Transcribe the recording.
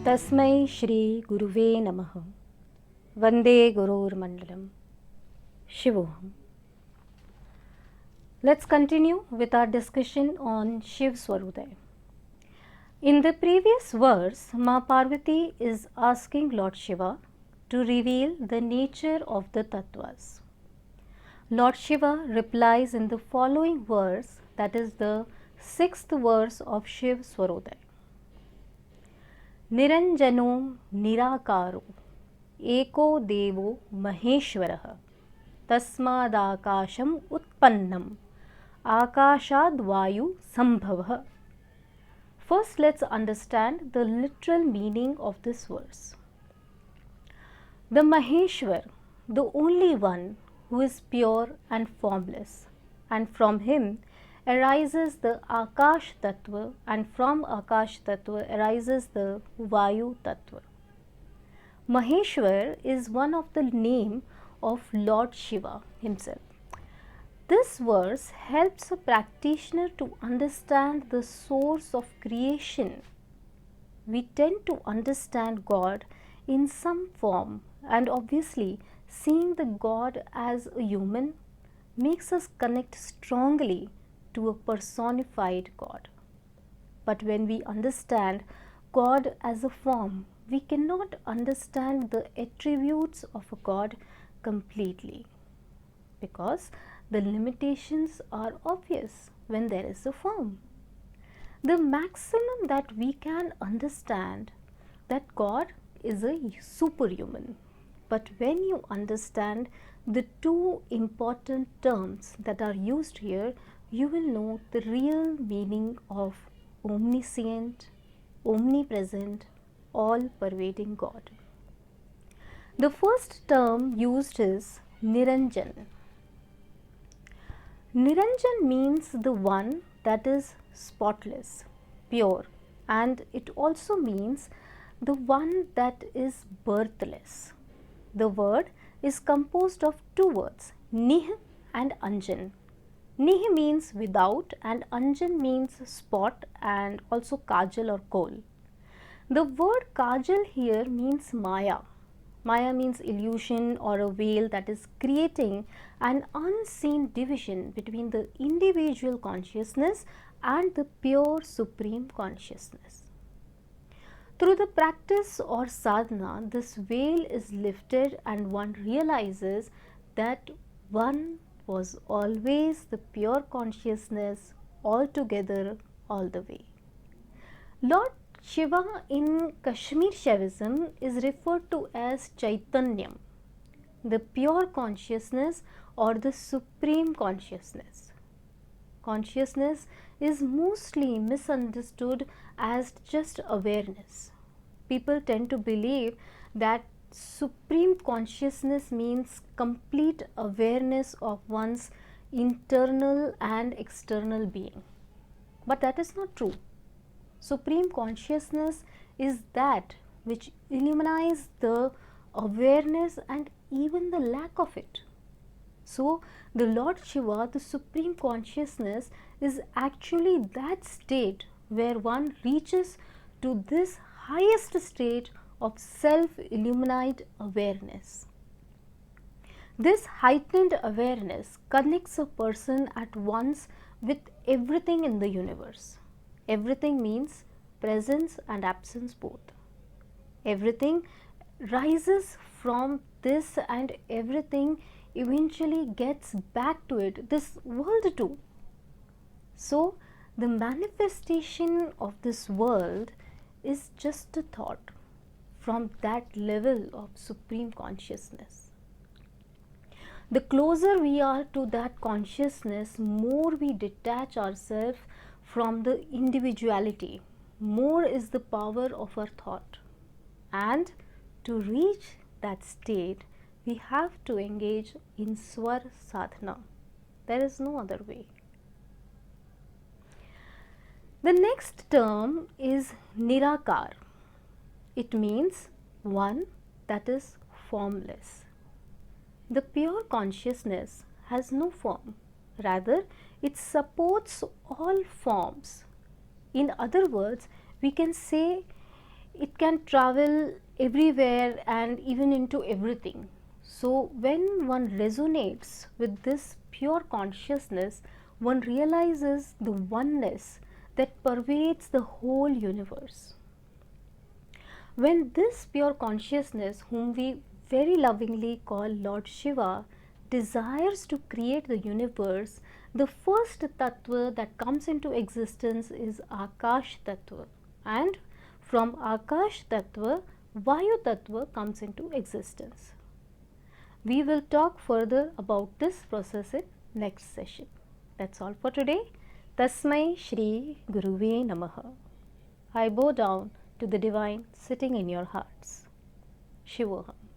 तस्मै श्री गुरुवे नमः। वंदे गुरुर्मंडलम। शिवोहम। Let's continue with our discussion on Shiv Swarudaya. In the previous verse, Ma Parvati is asking Lord Shiva to reveal the nature of the tattvas. Lord Shiva replies in the following verse, that is the 6th verse of Shiv Swarudaya. निरंजनो निराकारो एको देवो महेश्वरः तस्मादाकाशम् उत्पन्नम् आकाशाद् वायु संभवः. First, let's understand the literal meaning of this verse. The Maheshwar, the only one who is pure and formless, and from him arises the Akash Tattva, and from Akash Tattva arises the Vayu Tattva. Maheshwar is one of the name of Lord Shiva himself. This verse helps a practitioner to understand the source of creation. We tend to understand God in some form, and obviously seeing the God as a human makes us connect strongly to a personified God. But when we understand God as a form, we cannot understand the attributes of a God completely, because the limitations are obvious when there is a form. The maximum that we can understand that God is a superhuman. But when you understand the two important terms that are used here, you will know the real meaning of omniscient, omnipresent, all-pervading God. The first term used is Niranjan. Niranjan means the one that is spotless, pure, and it also means the one that is birthless. The word is composed of two words, Nih and Anjan. Nih means without and Anjan means spot and also kajal or kohl. The word kajal here means Maya. Maya means illusion or a veil that is creating an unseen division between the individual consciousness and the pure supreme consciousness. Through the practice or sadhana, this veil is lifted and one realizes that one was always the pure consciousness altogether, all the way. Lord Shiva in Kashmir Shaivism is referred to as Chaitanyam, the pure consciousness or the supreme consciousness. Consciousness is mostly misunderstood as just awareness. People tend to believe that supreme consciousness means complete awareness of one's internal and external being. But that is not true. Supreme consciousness is that which illumines the awareness and even the lack of it. So, the Lord Shiva, the supreme consciousness, is actually that state where one reaches to this highest state of self-illumined awareness. This heightened awareness connects a person at once with everything in the universe. Everything means presence and absence both. Everything rises from this and everything eventually gets back to it, this world too. So, the manifestation of this world is just a thought from that level of supreme consciousness. The closer we are to that consciousness, more we detach ourselves from the individuality, more is the power of our thought. And to reach that state, we have to engage in Swar Sadhana. There is no other way. The next term is Nirakar. It means one that is formless. The pure consciousness has no form. Rather, it supports all forms. In other words, we can say it can travel everywhere and even into everything. So, when one resonates with this pure consciousness, one realizes the oneness that pervades the whole universe. When this pure consciousness, whom we very lovingly call Lord Shiva, desires to create the universe, the first tattva that comes into existence is Akash tattva, and from Akash tattva, Vayu tattva comes into existence. We will talk further about this process in next session. That's all for today. Tasmai Shri Guruve Namaha. I bow down to the divine sitting in your hearts. Shivoham.